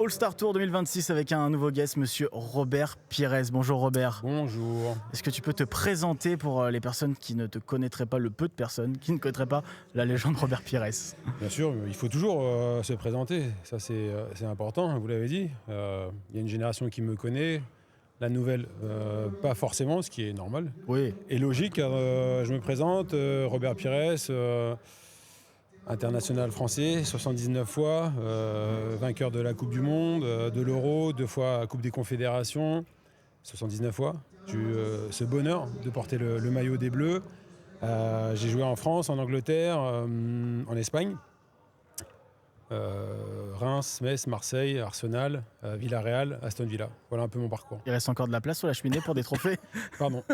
All-Star Tour 2026 avec un nouveau guest, monsieur Robert Pires. Bonjour Robert. Bonjour. Est-ce que tu peux te présenter pour les personnes qui ne te connaîtraient pas, le peu de personnes qui ne connaîtraient pas la légende Robert Pires? Bien sûr, il faut toujours se présenter, ça c'est important, vous l'avez dit. Il y a une génération qui me connaît, la nouvelle pas forcément, ce qui est normal. Oui. Et logique, je me présente, Robert Pires, international français, 79 fois, vainqueur de la Coupe du Monde, de l'Euro, 2 fois Coupe des Confédérations, 79 fois. J'ai eu ce bonheur de porter le maillot des Bleus. J'ai joué en France, en Angleterre, en Espagne. Reims, Metz, Marseille, Arsenal, Villarreal, Aston Villa. Voilà un peu mon parcours. Il reste encore de la place sur la cheminée pour des trophées? Pardon.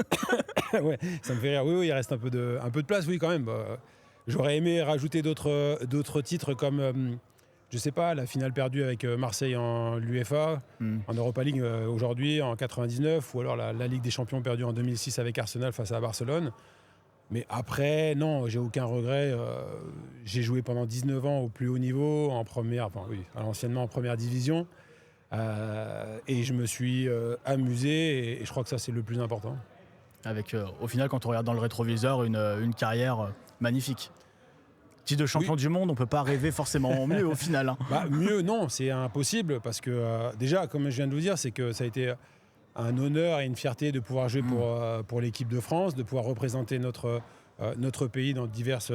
Ouais, ça me fait rire. Oui, il reste un peu de place, oui, quand même. J'aurais aimé rajouter d'autres titres comme, je sais pas, la finale perdue avec Marseille en l'UEFA, en Europa League aujourd'hui, en 99, ou alors la Ligue des Champions perdue en 2006 avec Arsenal face à Barcelone. Mais après, non, j'ai aucun regret. J'ai joué pendant 19 ans au plus haut niveau, en première, enfin oui, anciennement en première division. Et je me suis amusé, et je crois que ça, c'est le plus important. Avec, au final, quand on regarde dans le rétroviseur, une carrière magnifique. Titre de champion du monde, on ne peut pas rêver forcément mieux au final. Hein. Mieux, non, c'est impossible, parce que déjà, comme je viens de vous dire, c'est que ça a été un honneur et une fierté de pouvoir jouer pour l'équipe de France, de pouvoir représenter notre pays dans diverses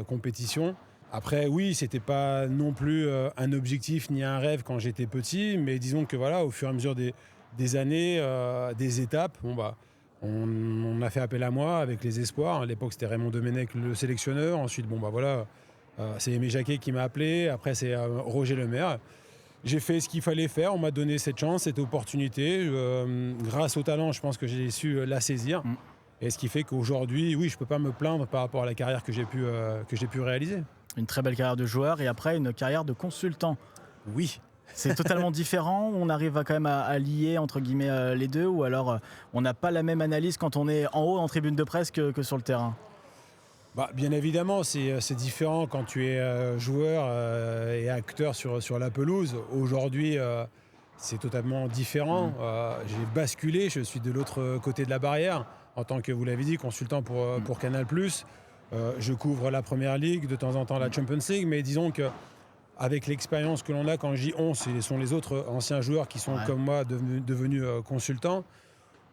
compétitions. Après, oui, c'était pas non plus un objectif ni un rêve quand j'étais petit, mais disons que voilà, au fur et à mesure des années, des étapes, on a fait appel à moi avec les espoirs. À l'époque, c'était Raymond Domenech, le sélectionneur. Ensuite, c'est Aimé Jacquet qui m'a appelé. Après, c'est Roger Lemaire. J'ai fait ce qu'il fallait faire. On m'a donné cette chance, cette opportunité. Grâce au talent, je pense que j'ai su la saisir. Et ce qui fait qu'aujourd'hui, oui, je ne peux pas me plaindre par rapport à la carrière que j'ai pu réaliser. Une très belle carrière de joueur et après une carrière de consultant. Oui. C'est totalement différent, on arrive quand même à lier entre guillemets les deux, ou alors on n'a pas la même analyse quand on est en haut en tribune de presse que sur le terrain? Bien évidemment, c'est différent quand tu es joueur et acteur sur la pelouse. Aujourd'hui, c'est totalement différent. J'ai basculé, je suis de l'autre côté de la barrière en tant que, vous l'avez dit, consultant pour Canal+. Je couvre la Première Ligue, de temps en temps la Champions League, mais disons que avec l'expérience que l'on a, quand je dis on, ce sont les autres anciens joueurs qui sont comme moi devenus consultants.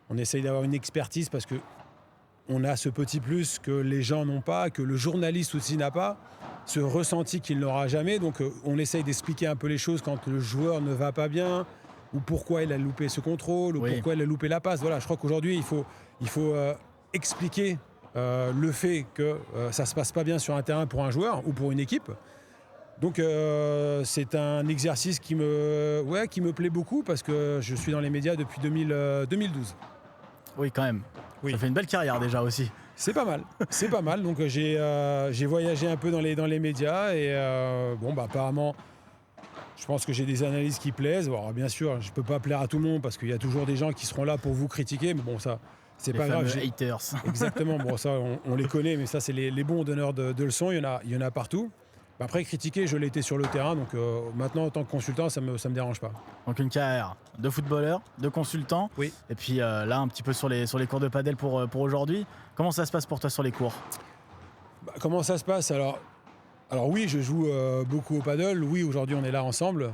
On essaye d'avoir une expertise parce qu'on a ce petit plus que les gens n'ont pas, que le journaliste aussi n'a pas, ce ressenti qu'il n'aura jamais. Donc on essaye d'expliquer un peu les choses quand le joueur ne va pas bien, ou pourquoi il a loupé ce contrôle, ou pourquoi il a loupé la passe. Voilà, je crois qu'aujourd'hui, il faut expliquer le fait que ça ne se passe pas bien sur un terrain pour un joueur ou pour une équipe. Donc c'est un exercice qui me plaît beaucoup parce que je suis dans les médias depuis 2012. Oui, quand même. Oui. Ça fait une belle carrière déjà aussi. C'est pas mal, c'est pas mal. Donc j'ai voyagé un peu dans les médias et apparemment, je pense que j'ai des analyses qui plaisent. Alors, bien sûr, je peux pas plaire à tout le monde parce qu'il y a toujours des gens qui seront là pour vous critiquer, mais bon, ça, c'est pas grave. Les haters. Exactement, bon, ça, on les connaît, mais ça, c'est les bons donneurs de leçons, il y en a partout. Après, critiquer, je l'ai été sur le terrain, donc maintenant, en tant que consultant, ça me dérange pas. Donc une carrière de footballeur, de consultant, oui. Et puis là, un petit peu sur les cours de padel pour aujourd'hui. Comment ça se passe pour toi sur les cours? Comment ça se passe? Alors oui, je joue beaucoup au paddle. Oui, aujourd'hui, on est là ensemble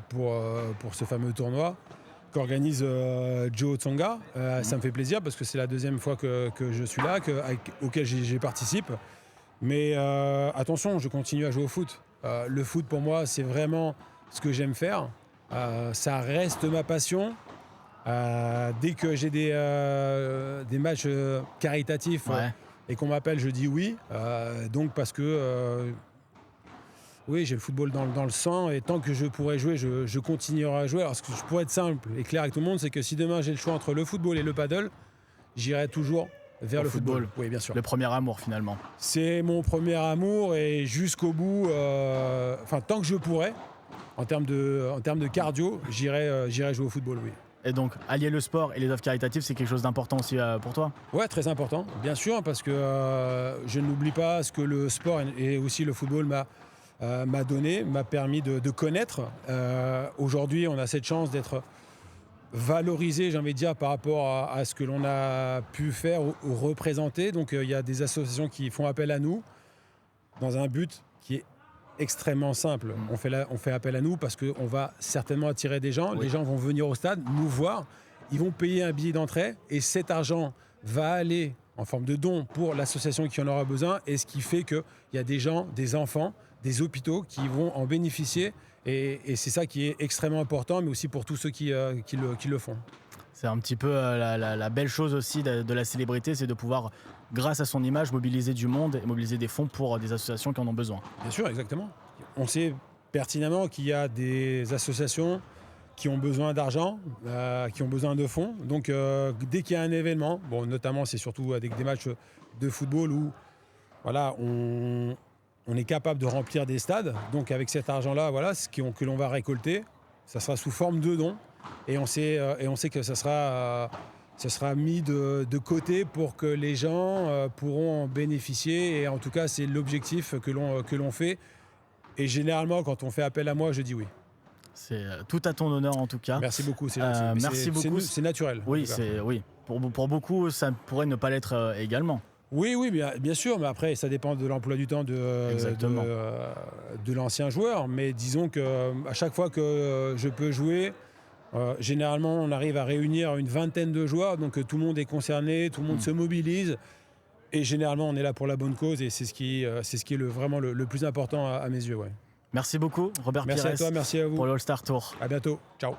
pour ce fameux tournoi qu'organise Joe Tsonga. Ça me fait plaisir parce que c'est la deuxième fois que je suis là, auquel j'y participe. Mais attention, je continue à jouer au foot. Le foot, pour moi, c'est vraiment ce que j'aime faire. Ça reste ma passion. Dès que j'ai des matchs caritatifs et qu'on m'appelle, je dis oui. Donc parce que oui, j'ai le football dans le sang et tant que je pourrai jouer, je continuerai à jouer. Alors ce que je pourrais être simple et clair avec tout le monde, c'est que si demain j'ai le choix entre le football et le paddle, j'irai toujours vers le football. Oui, bien sûr. Le premier amour finalement. C'est mon premier amour et jusqu'au bout, tant que je pourrai, en termes de cardio, j'irai jouer au football, oui. Et donc, allier le sport et les œuvres caritatives, c'est quelque chose d'important aussi pour toi? Ouais, très important, bien sûr, parce que je n'oublie pas ce que le sport et aussi le football m'a permis de connaître. Aujourd'hui, on a cette chance d'être valorisé, j'ai envie de dire, par rapport à ce que l'on a pu faire ou représenter. Donc il y a des associations qui font appel à nous dans un but qui est extrêmement simple. On fait appel à nous parce qu'on va certainement attirer des gens. Oui. Les gens vont venir au stade, nous voir, ils vont payer un billet d'entrée et cet argent va aller en forme de don pour l'association qui en aura besoin, et ce qui fait qu'il y a des gens, des enfants, des hôpitaux qui vont en bénéficier, et c'est ça qui est extrêmement important, mais aussi pour tous ceux qui le font. C'est un petit peu la belle chose aussi de la célébrité, c'est de pouvoir, grâce à son image, mobiliser du monde et mobiliser des fonds pour des associations qui en ont besoin. Bien sûr, exactement. On sait pertinemment qu'il y a des associations qui ont besoin d'argent, qui ont besoin de fonds. Donc dès qu'il y a un événement, bon, notamment c'est surtout avec des matchs de football où voilà, on est capable de remplir des stades. Donc avec cet argent-là, voilà, que l'on va récolter, ça sera sous forme de dons. Et on sait que ça sera mis de côté pour que les gens pourront en bénéficier. Et en tout cas, c'est l'objectif que l'on fait. Et généralement, quand on fait appel à moi, je dis oui. C'est tout à ton honneur en tout cas. Merci beaucoup. Merci beaucoup. C'est naturel. Oui, oui. Pour beaucoup, ça pourrait ne pas l'être également. Oui, bien sûr, mais après, ça dépend de l'emploi du temps Exactement. de l'ancien joueur. Mais disons qu'à chaque fois que je peux jouer, généralement, on arrive à réunir une vingtaine de joueurs, donc tout le monde est concerné, tout le monde se mobilise. Et généralement, on est là pour la bonne cause, et c'est ce qui est vraiment le plus important à mes yeux. Ouais. Merci beaucoup, Robert Merci Pires, à toi, merci à vous. pour le All-Star Tour. À bientôt. Ciao.